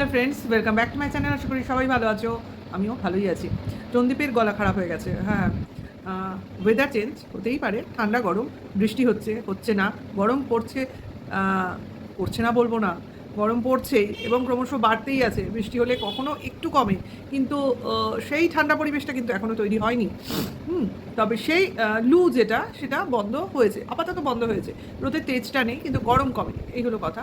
Hello friends, welcome back to my channel. আশা করি সবাই ভালো আছো, আমিও ভালোই আছি। টন্দীপের গলা খারাপ হয়ে গেছে। হ্যাঁ, ওয়েদার চেঞ্জ হতেই পারে, ঠান্ডা গরম, বৃষ্টি হচ্ছে হচ্ছে না, গরম পড়ছে, পড়ছে না বলবো না, গরম পড়ছেই এবং ক্রমশ বাড়তেই আছে। বৃষ্টি হলে কখনো একটু কমে, কিন্তু সেই ঠান্ডা পরিবেশটা কিন্তু এখনও তৈরি হয়নি। তবে সেই লু যেটা, সেটা বন্ধ হয়েছে, আপাতত বন্ধ হয়েছে। রোদের তেজটা নেই, কিন্তু গরম কমেনি, এই হলো কথা।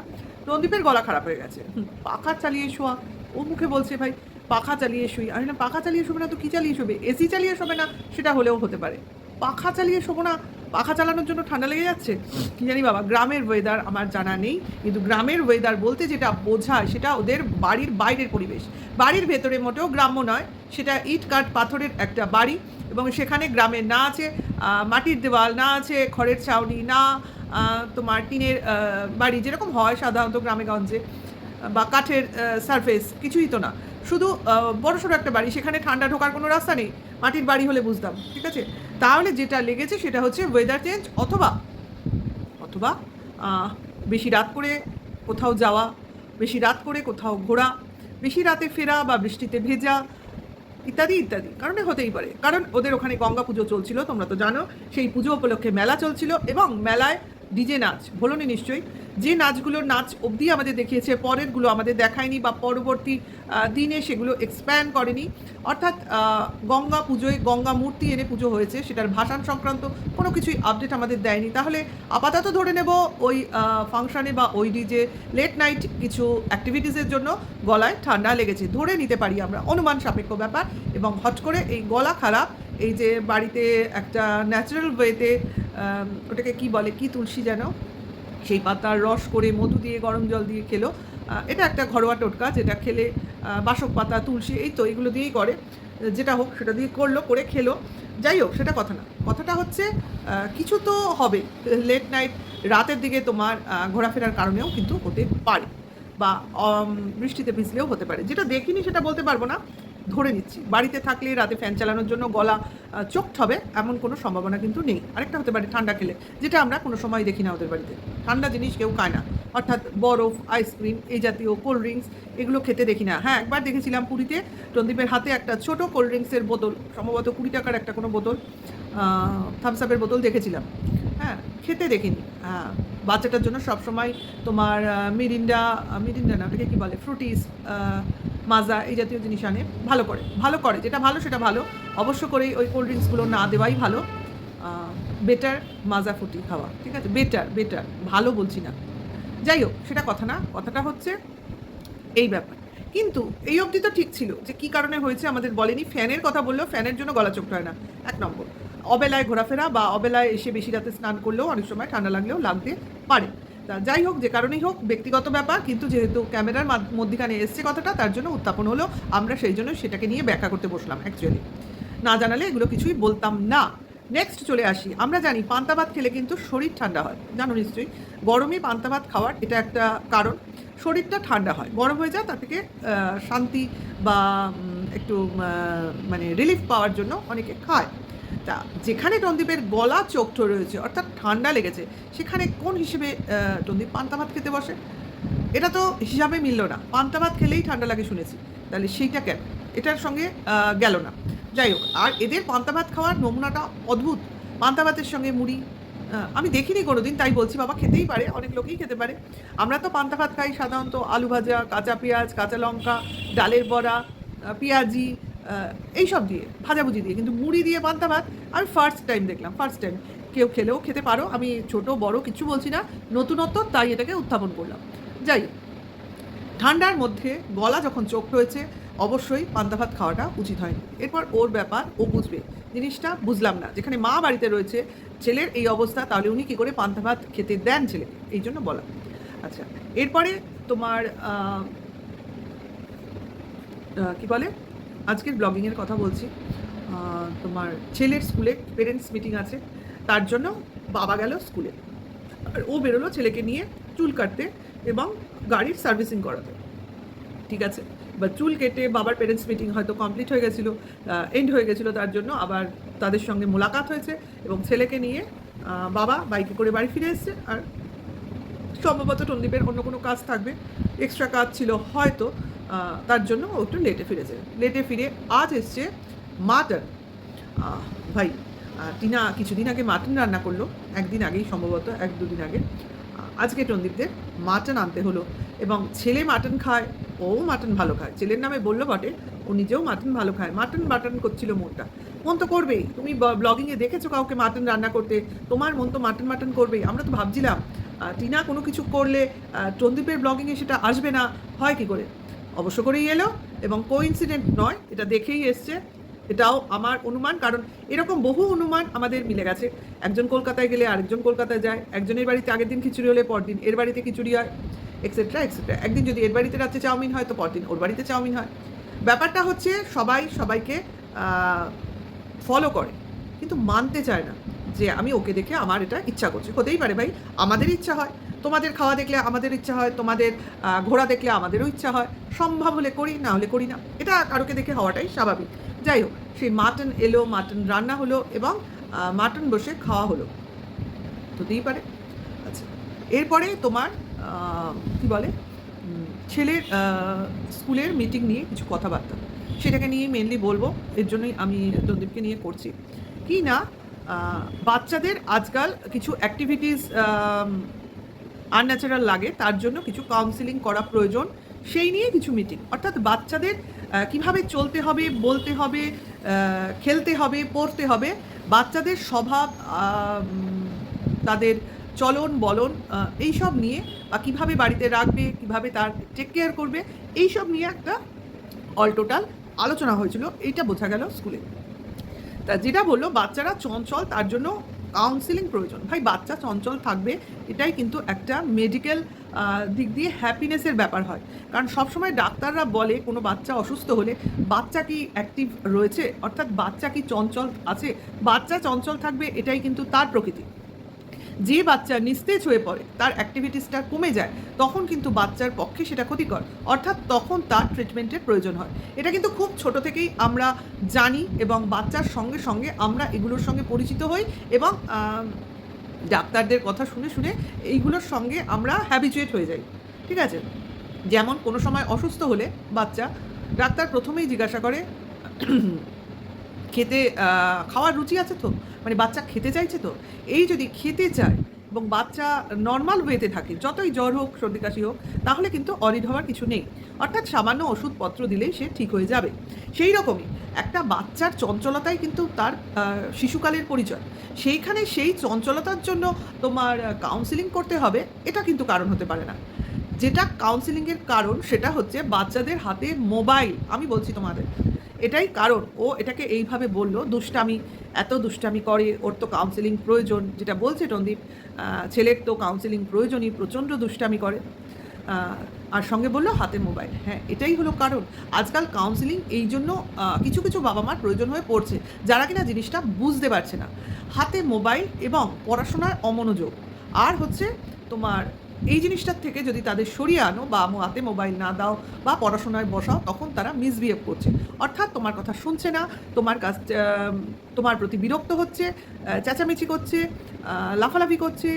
রন্দীপের গলা খারাপ হয়ে গেছে। পাখা চালিয়ে শোয়া, ও মুখে বলছে ভাই পাখা চালিয়ে শুই। আমি না, পাখা চালিয়ে শোবে না তো কী চালিয়ে শোবে? এসি চালিয়ে শোবে না, সেটা হলেও হতে পারে। পাখা চালিয়ে শোবো না, পাখা চালানোর জন্য ঠান্ডা লেগে যাচ্ছে, কি জানি বাবা। গ্রামের ওয়েদার আমার জানা নেই, কিন্তু গ্রামের ওয়েদার বলতে যেটা বোঝায় সেটা ওদের বাড়ির বাইরের পরিবেশ। বাড়ির ভেতরে মোটেও গ্রাম্য নয়, সেটা ইট কাঠ পাথরের একটা বাড়ি, এবং সেখানে গ্রামে না আছে মাটির দেওয়াল, না আছে খড়ের ছাউনি, না তোমার টিনের বাড়ি যেরকম হয় সাধারণত গ্রামেগঞ্জে, বা কাঠের সারফেস, কিছুই তো না। শুধু বড়সড় একটা বাড়ি, সেখানে ঠান্ডা ঢোকার কোনো রাস্তা নেই। মাটির বাড়ি হলে বুঝতাম, ঠিক আছে। তাহলে যেটা লেগেছে সেটা হচ্ছে ওয়েদার চেঞ্জ, অথবা অথবা বেশি রাত করে কোথাও যাওয়া, বেশি রাত করে কোথাও ঘোরা, বেশি রাতে ফেরা, বা বৃষ্টিতে ভেজা, ইত্যাদি ইত্যাদি কারণে হতেই পারে। কারণ ওদের ওখানে গঙ্গা পুজো চলছিল, তোমরা তো জানো। সেই পুজো উপলক্ষে মেলা চলছিল, এবং মেলায় ডিজে নাচ, ভোলনি নিশ্চয়ই, যে নাচগুলোর নাচ অবধি আমাদের দেখিয়েছে, পরেরগুলো আমাদের দেখায়নি, বা পরবর্তী দিনে সেগুলো এক্সপ্যান্ড করেনি। অর্থাৎ গঙ্গা পুজোয় গঙ্গা মূর্তি এনে পুজো হয়েছে, সেটার ভাসান সংক্রান্ত কোনো কিছুই আপডেট আমাদের দেয়নি। তাহলে আপাতত ধরে নেব ওই ফাংশানে বা ওই ডিজে লেট নাইট কিছু অ্যাক্টিভিটিসের জন্য গলায় ঠান্ডা লেগেছে, ধরে নিতে পারি আমরা, অনুমান সাপেক্ষ ব্যাপার। এবং হট করে এই গলা খারাপ, এই যে বাড়িতে একটা ন্যাচারাল ওয়েতে, ওটাকে কি বলে, কি তুলসী যেন, সেই পাতার রস করে মধু দিয়ে গরম জল দিয়ে খেলো। এটা একটা ঘরোয়া টোটকা, যেটা খেলে বাসক পাতা, তুলসী, এই তো এগুলো দিয়েই করে, যেটা হোক সেটা দিয়ে করলো, করে খেলো। যাই হোক, সেটা কথা না, কথাটা হচ্ছে কিছু তো হবে। লেট নাইট, রাতের দিকে তোমার ঘোরাফেরার কারণেও কিন্তু হতে পারে, বা বৃষ্টিতে ভিজলেও হতে পারে। যেটা দেখিনি সেটা বলতে পারবো না, ধরে নিচ্ছি। বাড়িতে থাকলে রাতে ফ্যান চালানোর জন্য গলা চোখট হবে এমন কোনো সম্ভাবনা কিন্তু নেই। আরেকটা হতে পারে ঠান্ডা খেলে, যেটা আমরা কোনো সময় দেখি না ওদের বাড়িতে। ঠান্ডা জিনিস কেউ খায় না, অর্থাৎ বরফ, আইসক্রিম, এই জাতীয় কোল্ড ড্রিঙ্কস, এগুলো খেতে দেখি না। হ্যাঁ, একবার দেখেছিলাম পুরীতে, টন্দীপের হাতে একটা ছোট কোল্ড ড্রিঙ্কসের বোতল, সম্ভবত 20 টাকার একটা কোনো বোতল, থামস আপের বোতল দেখেছিলাম। হ্যাঁ, খেতে দেখিনি। হ্যাঁ, বাচ্চাটার জন্য সবসময় তোমার মিরিন্ডা, মিরিন্ডা না, ওটাকে কী বলে, ফ্রুটিস, মাজা, এই জাতীয় জিনিস আনে। ভালো করে, ভালো করে, যেটা ভালো সেটা ভালো। অবশ্য করেই ওই কোল্ড ড্রিঙ্কসগুলো না দেওয়াই ভালো। বেটার মাজা ফুটি খাওয়া, ঠিক আছে, বেটার বেটার, ভালো বলছি না। যাই হোক, সেটা কথা না, কথাটা হচ্ছে এই ব্যাপার। কিন্তু এই অবধি তো ঠিক ছিল, যে কী কারণে হয়েছে আমাদের বলেনি। ফ্যানের কথা বললেও ফ্যানের জন্য গলা চোখটা হয় না, এক নম্বর। অবেলায় ঘোরাফেরা, বা অবেলায় এসে বেশি রাতে স্নান করলেও অনেক সময় ঠান্ডা লাগলেও লাগতে পারে। তা যাই হোক, যে কারণেই হোক, ব্যক্তিগত ব্যাপার, কিন্তু যেহেতু ক্যামেরার মধ্যখানে এসছে কথাটা, তার জন্য উত্থাপন হলো। আমরা সেই জন্য সেটাকে নিয়ে ব্যাখ্যা করতে বসলাম। অ্যাকচুয়ালি না জানালে এগুলো কিছুই বলতাম না। নেক্সট চলে আসি, আমরা জানি পান্তা ভাত খেলে কিন্তু শরীর ঠান্ডা হয়, জানো নিশ্চয়ই। গরমে পান্তা ভাত খাওয়ার এটা একটা কারণ, শরীরটা ঠান্ডা হয়, গরম হয়ে যায়, তা থেকে শান্তি বা একটু মানে রিলিফ পাওয়ার জন্য অনেকে খায়। তা যেখানে টন্দীপের গলা চোখটো রয়েছে, অর্থাৎ ঠান্ডা লেগেছে, সেখানে কোন হিসেবে টন্দীপ পান্তা ভাত খেতে বসে? এটা তো হিসাবে মিলল না। পান্তা ভাত খেলেই ঠান্ডা লাগে শুনেছি, তাহলে সেইটা কেন? এটার সঙ্গে গেল না। যাই হোক, আর এদের পান্তা ভাত খাওয়ার নমুনাটা অদ্ভুত। পান্তা ভাতের সঙ্গে মুড়ি, আমি দেখিনি কোনো দিন, তাই বলছি। বাবা খেতেই পারে, অনেক লোকই খেতে পারে। আমরা তো পান্তা ভাত খাই সাধারণত আলু ভাজা, কাঁচা পেঁয়াজ, কাঁচা লঙ্কা, ডালের বড়া, পেঁয়াজি, এইসব দিয়ে, ভাজাভুজি দিয়ে। কিন্তু মুড়ি দিয়ে পান্তা ভাত আমি ফার্স্ট টাইম দেখলাম, ফার্স্ট টাইম। কেউ খেলেও খেতে পারো, আমি ছোট বড় কিছু বলছি না, নতুনত্ব, তাই এটাকে উত্থাপন করলাম। যাই হোক, ঠান্ডার মধ্যে গলা যখন চোখ রয়েছে, অবশ্যই পান্তা ভাত খাওয়াটা উচিত হয়নি। এরপর ওর ব্যাপার, ও বুঝবে জিনিসটা। বুঝলাম না, যেখানে মা বাড়িতে রয়েছে, ছেলের এই অবস্থা, তাহলে উনি কী করে পান্তা ভাত খেতে দেন ছেলেকে, এই জন্য বলা। আচ্ছা, এরপরে তোমার কি বলে, আজকের ব্লগিংয়ের কথা বলছি। তোমার ছেলের স্কুলে পেরেন্টস মিটিং আছে, তার জন্য বাবা গেল স্কুলে, আর ও বেরোলো ছেলেকে নিয়ে চুল কাটতে এবং গাড়ির সার্ভিসিং করাতে, ঠিক আছে। বা চুল কেটে বাবার পেরেন্টস মিটিং হয়তো কমপ্লিট হয়ে গেছিলো, এন্ড হয়ে গেছিলো, তার জন্য আবার তাদের সঙ্গে মোলাকাত হয়েছে, এবং ছেলেকে নিয়ে বাবা বাইকে করে বাড়ি ফিরে এসছে। আর সম্ভবত টন্দীপের অন্য কোনো কাজ থাকবে, এক্সট্রা কাজ ছিল হয়তো, তার জন্য ও একটু লেটে ফিরেছে। লেটে ফিরে আজ এসছে মাটন। ভাই টিনা কিছুদিন আগে মাটন রান্না করলো, একদিন আগেই সম্ভবত, 1-2 দিন আগে। আজকে টন্দীপদের মাটন আনতে হলো, এবং ছেলে মাটন খায়, ও মাটন ভালো খায়। ছেলের নামে বললো বটে, ও নিজেও মাটন ভালো খায়। মাটন বাটন করছিল মনটা, মন তো করবেই। তুমি ব্লগিংয়ে দেখেছো কাউকে মাটন রান্না করতে, তোমার মন তো মাটন মাটন করবেই। আমরা তো ভাবছিলাম টিনা কোনো কিছু করলে টন্দীপের ব্লগিংয়ে সেটা আসবে না, হয় কী করে? অবশ্য করেই এলো, এবং কোইন্সিডেন্ট নয়, এটা দেখেই এসছে। এটাও আমার অনুমান, কারণ এরকম বহু অনুমান আমাদের মিলে গেছে। একজন কলকাতায় গেলে আরেকজন কলকাতায় যায়, একজনের বাড়িতে আগের দিন খিচুড়ি হলে পরদিন এর বাড়িতে খিচুড়ি হয়, এক্সেট্রা এক্সেট্রা। একদিন যদি এর বাড়িতে রাত্রে চাউমিন হয় তো পরদিন ওর বাড়িতে চাউমিন হয়। ব্যাপারটা হচ্ছে সবাই সবাইকে ফলো করে, কিন্তু মানতে চায় না যে আমি ওকে দেখে আমার এটা ইচ্ছা করছে। হতেই পারে ভাই, আমাদের ইচ্ছা হয়, তোমাদের খাওয়া দেখলে আমাদের ইচ্ছা হয়, তোমাদের ঘোরা দেখলে আমাদেরও ইচ্ছা হয়। সম্ভব হলে করি, না হলে করি না, এটা কারোকে দেখে হওয়াটাই স্বাভাবিক। যাই হোক, সেই মাটন এলো, মাটন রান্না হলো, এবং মাটন বসে খাওয়া হলো, হতেই পারে। আচ্ছা, এরপরে তোমার কী বলে, ছেলের স্কুলের মিটিং নিয়ে কিছু কথাবার্তা, সেটাকে নিয়ে মেনলি বলবো। এর জন্যই আমি টন্দীপকে নিয়ে করছি কি না, বাচ্চাদের আজকাল কিছু অ্যাক্টিভিটিস আনন্যাচারাল লাগে, তার জন্য কিছু কাউন্সিলিং করা প্রয়োজন। সেই নিয়ে কিছু মিটিং, অর্থাৎ বাচ্চাদের কিভাবে চলতে হবে, বলতে হবে, খেলতে হবে, পড়তে হবে, বাচ্চাদের স্বভাব, তাদের চলন বলন, এইসব নিয়ে, বা কীভাবে বাড়িতে রাখবে, কীভাবে তার টেক কেয়ার করবে, এইসব নিয়ে একটা অল টোটাল আলোচনা হয়েছিল। এইটা বোঝা গেল স্কুলে। তা যেটা বললো বাচ্চারা চঞ্চল, তার জন্য কাউন্সিলিং প্রয়োজন। ভাই বাচ্চা চঞ্চল থাকবে, এটাই কিন্তু একটা মেডিকেল দিক দিয়ে হ্যাপিনেসের ব্যাপার হয়। কারণ সবসময় ডাক্তাররা বলে কোনো বাচ্চা অসুস্থ হলে বাচ্চা কি অ্যাক্টিভ রয়েছে, অর্থাৎ বাচ্চা কি চঞ্চল আছে, বাচ্চা চঞ্চল থাকবে, এটাই কিন্তু তার প্রকৃতি। যে বাচ্চা নিস্তেজ হয়ে পড়ে, তার অ্যাক্টিভিটিসটা কমে যায়, তখন কিন্তু বাচ্চার পক্ষে সেটা ক্ষতিকর, অর্থাৎ তখন তার ট্রিটমেন্টের প্রয়োজন হয়। এটা কিন্তু খুব ছোট থেকেই আমরা জানি, এবং বাচ্চার সঙ্গে সঙ্গে আমরা এগুলোর সঙ্গে পরিচিত হই, এবং ডাক্তারদের কথা শুনে শুনে এইগুলোর সঙ্গে আমরা হ্যাবিচুয়েট হয়ে যাই। ঠিক আছে, যেমন কোনো সময় অসুস্থ হলে বাচ্চা, ডাক্তার প্রথমেই জিজ্ঞাসা করে খেতে, খাওয়ার রুচি আছে তো, মানে বাচ্চা খেতে চাইছে তো। এই যদি খেতে চায় এবং বাচ্চা নর্মাল ওয়েতে থাকে, যতই জ্বর হোক, সর্দি কাশি হোক, তাহলে কিন্তু অরিড হওয়ার কিছু নেই, অর্থাৎ সামান্য ওষুধপত্র দিলেই সে ঠিক হয়ে যাবে। সেই রকমই একটা বাচ্চার চঞ্চলতাই কিন্তু তার শিশুকালের পরিচয়। সেইখানে সেই চঞ্চলতার জন্য তোমার কাউন্সিলিং করতে হবে, এটা কিন্তু কারণ হতে পারে না। যেটা কাউন্সিলিংয়ের কারণ সেটা হচ্ছে বাচ্চাদের হাতে মোবাইল। আমি বলছি তোমাদের, এটাই কারণ। ও এটাকে এইভাবে বললো, দুষ্টামি, এত দুষ্টামি করে, ওর তো কাউন্সিলিং প্রয়োজন। যেটা বলছে টন্দীপ, ছেলের তো কাউন্সিলিং প্রয়োজনই, প্রচণ্ড দুষ্টামি করে, আর সঙ্গে বললো হাতে মোবাইল। হ্যাঁ, এটাই হলো কারণ। আজকাল কাউন্সিলিং এই জন্য কিছু কিছু বাবা মার প্রয়োজন হয়ে পড়ছে, যারা কিনা জিনিসটা বুঝতে পারছে না। হাতে মোবাইল এবং পড়াশোনায় অমনোযোগ, আর হচ্ছে তোমার এই জিনিসটার থেকে যদি তাদের সরিয়ে আনো, বা হাতে মোবাইল না দাও, বা পড়াশোনায় বসাও, তখন তারা মিসবিহেভ করছে, অর্থাৎ তোমার কথা শুনছে না, তোমার কাছ তোমার প্রতি বিরক্ত হচ্ছে, চেঁচামেচি করছে, লাফালাফি করছে,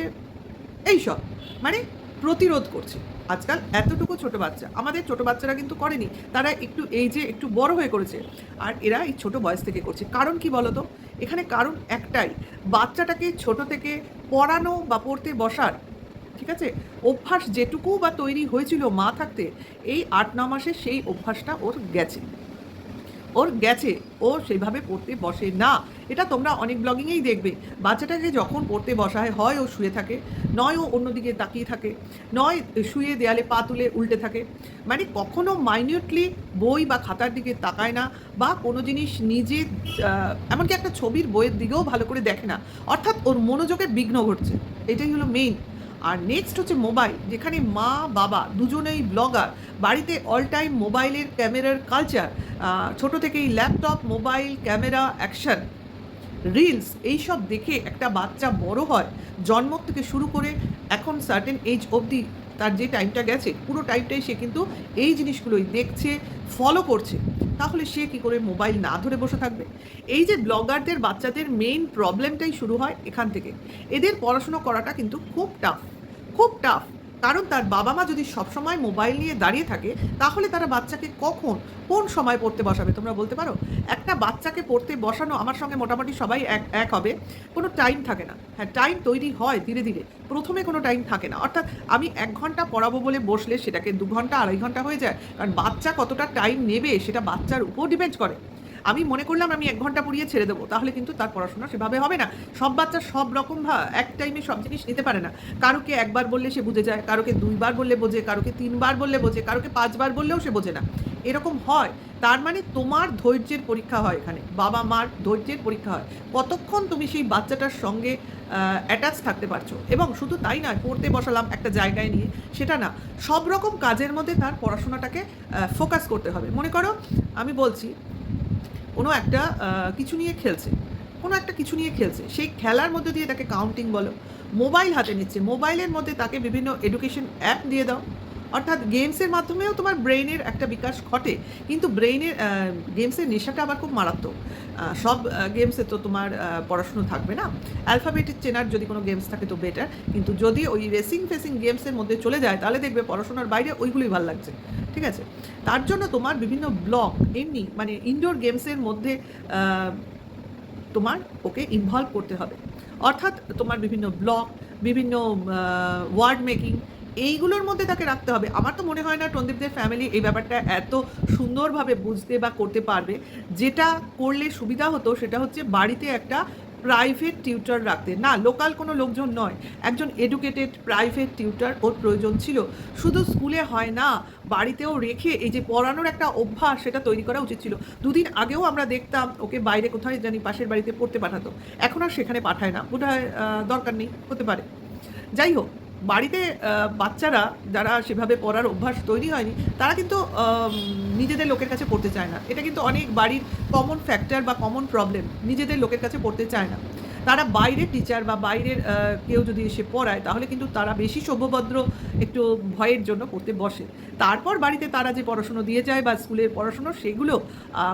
এইসব মানে প্রতিরোধ করছে। আজকাল এতটুকু ছোট বাচ্চা, আমাদের ছোট বাচ্চারা কিন্তু করেনি, তারা একটু এই যে একটু বড় হয়ে করেছে, আর এরা এই ছোট বয়স থেকে করছে। কারণ কি বলো তো? এখানে কারণ একটাই, বাচ্চাটাকে ছোট থেকে পড়ানো বা পড়তে বসার, ঠিক আছে, অভ্যাস যেটুকু বা তৈরি হয়েছিল মা থাকতে, এই 8-9 মাসে সেই অভ্যাসটা ওর গেছে, ও সেইভাবে পড়তে বসে না। এটা তোমরা অনেক ব্লগিংয়েই দেখবে, বাচ্চাটাকে যখন পড়তে বসায়, হয় ও শুয়ে থাকে, নয় ও অন্যদিকে তাকিয়ে থাকে, নয় শুয়ে দেয়ালে পা তুলে উল্টে থাকে, মানে কখনো মাইনিউটলি বই বা খাতার দিকে তাকায় না, বা কোনো জিনিস নিজে, এমনকি একটা ছবির বইয়ের দিকেও ভালো করে দেখে না, অর্থাৎ ওর মনোযোগের বিঘ্ন ঘটছে। এটাই হলো মেইন। আর নেক্সট হচ্ছে মোবাইল, যেখানে মা বাবা দুজনেই ব্লগার, বাড়িতে অল টাইম মোবাইলের ক্যামেরার কালচার, ছোট থেকেই laptop, mobile, camera, action, reels, এইসব দেখে একটা বাচ্চা বড় হয়, জন্ম থেকে শুরু করে এখন সার্টেন এজ অবধি তার যে টাইমটা গেছে, পুরো টাইমটাই সে কিন্তু এই জিনিসগুলোই দেখছে, ফলো করছে। তাহলে সে কী করে মোবাইল না ধরে বসে থাকবে? এই যে ব্লগারদের বাচ্চাদের মেইন প্রবলেমটাই শুরু হয় এখান থেকে। এদের পড়াশুনো করাটা কিন্তু খুব টাফ, খুব টাফ। কারণ তার বাবা মা যদি সবসময় মোবাইল নিয়ে দাঁড়িয়ে থাকে, তাহলে তারা বাচ্চাকে কোন সময় পড়তে বসাবে তোমরা বলতে পারো? একটা বাচ্চাকে পড়তে বসানো, আমার সঙ্গে মোটামুটি সবাই এক হবে, কোনো টাইম থাকে না। হ্যাঁ, টাইম তৈরি হয় ধীরে ধীরে, প্রথমে কোনো টাইম থাকে না। অর্থাৎ আমি 1 ঘন্টা পড়াবো বলে বসলে সেটাকে 2 ঘন্টা 2.5 ঘন্টা হয়ে যায়। কারণ বাচ্চা কতটা টাইম নেবে সেটা বাচ্চার উপর ডিপেন্ড করে। আমি মনে করলাম আমি 1 ঘন্টা পড়িয়ে ছেড়ে দেবো, তাহলে কিন্তু তার পড়াশোনা সেভাবে হবে না। সব বাচ্চা সব রকম এক টাইমে সব জিনিস নিতে পারে না। কারোকে 1 বার বললে সে বুঝে যায়, কারোকে 2 বার বললে বোঝে, কারোকে 3 বার বললে বোঝে, কারোকে 5 বার বললেও সে বোঝে না। এরকম হয়। তার মানে তোমার ধৈর্যের পরীক্ষা হয় এখানে। বাবা মার ধৈর্যের পরীক্ষা হয়। কতক্ষণ তুমি সেই বাচ্চাটার সঙ্গে অ্যাটাচ থাকতে পারছো। এবং শুধু তাই নয়, পড়তে বসালাম একটা জায়গায় নিয়ে, সেটা না। সব রকম কাজের মধ্যে তার পড়াশোনাটাকে ফোকাস করতে হবে। মনে করো আমি বলছি কোনো একটা কিছু নিয়ে খেলছে, কোনো একটা কিছু নিয়ে খেলছে, সেই খেলার মধ্যে দিয়ে তাকে কাউন্টিং বলো, মোবাইল হাতে নিচ্ছে, মোবাইলের মধ্যে তাকে বিভিন্ন এডুকেশন অ্যাপ দিয়ে দাও। অর্থাৎ গেমসের মাধ্যমেও তোমার ব্রেইনের একটা বিকাশ ঘটে, কিন্তু ব্রেইনের গেমসের নেশাটা আবার খুব মারাত্মক। সব গেমসে তো তোমার পড়াশুনো থাকবে না। অ্যালফাবেটিক চেনার যদি কোনো গেমস থাকে তো বেটার, কিন্তু যদি ওই রেসিং ফেসিং গেমসের মধ্যে চলে যায় তাহলে দেখবে পড়াশোনার বাইরে ওইগুলোই ভালো লাগছে। ঠিক আছে, তার জন্য তোমার বিভিন্ন ব্লক এমনি মানে ইনডোর গেমসের মধ্যে তোমার ওকে ইনভলভ করতে হবে। অর্থাৎ তোমার বিভিন্ন ব্লক, বিভিন্ন ওয়ার্ড মেকিং, এইগুলোর মধ্যে তাকে রাখতে হবে। আমার তো মনে হয় না টন্দীপদের ফ্যামিলি এই ব্যাপারটা এত সুন্দরভাবে বুঝতে বা করতে পারবে। যেটা করলে সুবিধা হতো সেটা হচ্ছে বাড়িতে একটা প্রাইভেট টিউটর রাখতে, না লোকাল কোনো লোকজন নয়, একজন এডুকেটেড প্রাইভেট টিউটর ওর প্রয়োজন ছিল। শুধু স্কুলে হয় না, বাড়িতেও রেখে এই যে পড়ানোর একটা অভ্যাস সেটা তৈরি করা উচিত ছিল। 2 দিন আগেও আমরা দেখতাম ওকে বাইরে কোথায় জানি পাশের বাড়িতে পড়তে পাঠাতো, এখন আর সেখানে পাঠায় না, বোধহয় দরকার নেই, হতে পারে। যাই হোক, বাড়িতে বাচ্চারা যারা সেভাবে পড়ার অভ্যাস তৈরি হয়নি তারা কিন্তু নিজেদের লোকের কাছে পড়তে চায় না। এটা কিন্তু অনেক বাড়ির কমন ফ্যাক্টর বা কমন প্রবলেম, নিজেদের লোকের কাছে পড়তে চায় না। তারা বাইরের টিচার বা বাইরের কেউ যদি এসে পড়ায় তাহলে কিন্তু তারা বেশি সভ্যভদ্র একটু ভয়ের জন্য পড়তে বসে। তারপর বাড়িতে তারা যে পড়াশুনো দিয়ে যায় বা স্কুলের পড়াশুনো সেগুলো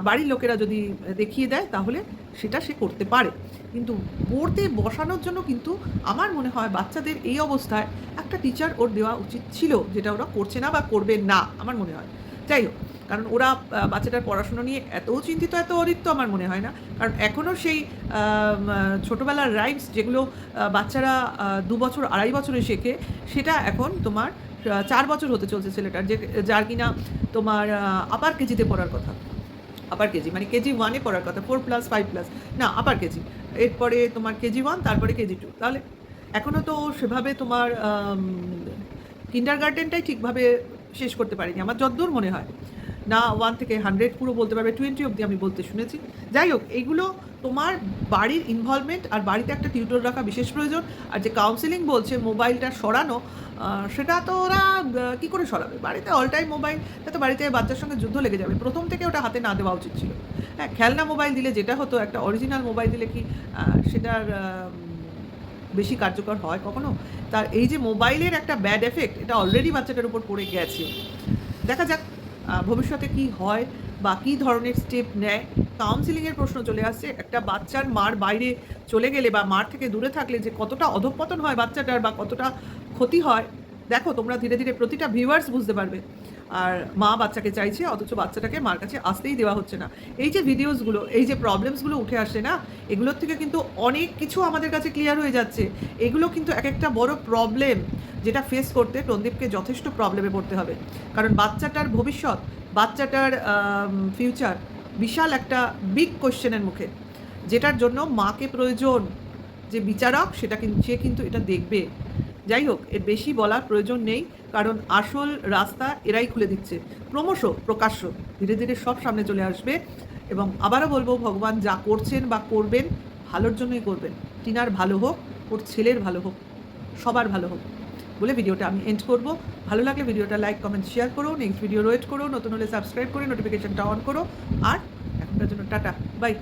বাড়ির লোকেরা যদি দেখিয়ে দেয় তাহলে সেটা সে করতে পারে। কিন্তু পড়তে বসানোর জন্য কিন্তু আমার মনে হয় বাচ্চাদের এই অবস্থায় একটা টিচার ওর দেওয়া উচিত ছিল, যেটা ওরা করছে না বা করবে না আমার মনে হয়। যাই হোক, কারণ ওরা বাচ্চাটার পড়াশুনো নিয়ে এতও চিন্তিত, এত অরিত্য আমার মনে হয় না। কারণ এখনও সেই ছোটোবেলার রাইমস যেগুলো বাচ্চারা 2 বছর 2.5 বছরে শেখে, সেটা এখন তোমার 4 বছর হতে চলছে ছেলেটার, যার কিনা তোমার আপার কেজিতে পড়ার কথা। আপার কেজি মানে কেজি 1-এ পড়ার কথা, 4+, 5+, না আপার কেজি, এরপরে তোমার কেজি 1, তারপরে কেজি 2। তাহলে এখনও তো সেভাবে তোমার কিন্ডার গার্ডেনটাই ঠিকভাবে শেষ করতে পারিনি আমার যতদূর মনে হয়। না 1 থেকে 100 পুরো বলতে পারবে, 20 অবধি আমি বলতে শুনেছি। যাই হোক, এইগুলো তোমার বাড়ির ইনভলভমেন্ট আর বাড়িতে একটা টিউটর রাখা বিশেষ প্রয়োজন। আর যে কাউন্সেলিং বলছে মোবাইলটা সরানো, সেটা তো ওরা কী করে সরাবে? বাড়িতে অল টাইম মোবাইল, তো বাড়িতে বাচ্চার সঙ্গে যুদ্ধ লেগে যাবে। প্রথম থেকে ওটা হাতে না দেওয়া উচিত ছিল। হ্যাঁ, খেলনা মোবাইল দিলে যেটা হতো, একটা অরিজিনাল মোবাইল দিলে কি সেটার বেশি কার্যকর হয় কখনো? তার এই যে মোবাইলের একটা ব্যাড এফেক্ট, এটা অলরেডি বাচ্চাটার উপর পড়ে গেছে। দেখা যাক ভবিষ্যতে কি হয় বা কী ধরনের স্টেপ নেয়। কাউন্সিলিংয়ের প্রশ্ন চলে আসছে। একটা বাচ্চার মার বাইরে চলে গেলে বা মার থেকে দূরে থাকলে যে কতটা অধঃপতন হয় বাচ্চাটার বা কতটা ক্ষতি হয়, দেখো তোমরা ধীরে ধীরে প্রতিটা ভিউয়ার্স বুঝতে পারবে। আর মা বাচ্চাকে চাইছে, অথচ বাচ্চাটাকে মার কাছে আসতেই দেওয়া হচ্ছে না। এই যে ভিডিওসগুলো, এই যে প্রবলেমসগুলো উঠে আসে না, এগুলোর থেকে কিন্তু অনেক কিছু আমাদের কাছে ক্লিয়ার হয়ে যাচ্ছে। এগুলো কিন্তু এক একটা বড় প্রবলেম, যেটা ফেস করতে টন্দীপকে যথেষ্ট প্রবলেমে পড়তে হবে। কারণ বাচ্চাটার ভবিষ্যৎ, বাচ্চাটার ফিউচার বিশাল একটা বিগ কোয়েশ্চেনের মুখে, যেটার জন্য মাকে প্রয়োজন, যে বিচারক সেটা কিন্তু সে কিন্তু এটা দেখবে। যাই হোক, এর বেশি বলার প্রয়োজন নেই, কারণ আসল রাস্তা এরাই খুলে দিচ্ছে। ক্রমশ প্রকাশ্য ধীরে ধীরে সব সামনে চলে আসবে। এবং আবারও বলবো, ভগবান যা করছেন বা করবেন ভালোর জন্যই করবেন। টিনার ভালো হোক, ওর ছেলের ভালো হোক, সবার ভালো হোক বলে ভিডিওটা আমি এন্ড করব। ভালো লাগলে ভিডিওটা লাইক, কমেন্ট, শেয়ার করো। নেক্সট ভিডিও ওয়েট করো। নতুন হলে সাবস্ক্রাইব করে নোটিফিকেশনটা অন করো। আর এখনকার জন্য টাটা, বাই।